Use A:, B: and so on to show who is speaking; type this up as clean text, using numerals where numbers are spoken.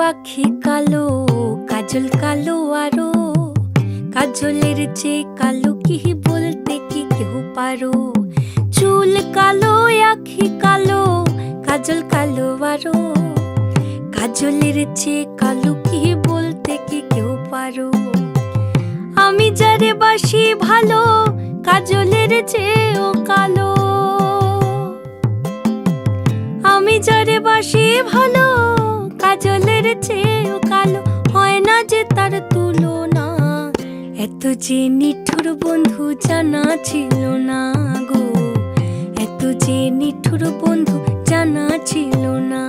A: আখি কালো, কাজল কালো আরো, কাজলের চেয়ে কালো কি বলতে কি কেউ পারো। চুল কালো, আখি কালো, কাজল কালো আরো, কাজলের চেয়ে কালো কি বলতে কি কেউ পারো। আমি যারে বাসি ভালো, কাজলের চেয়েও কালো। আমি যারে বাসি ভালো, কাজলের চেয়েও কালো। হয় না যে তার তুলনা, এত যে নিঠুর বন্ধু জানা ছিল না গো, এত যে নিঠুর বন্ধু জানা ছিল না।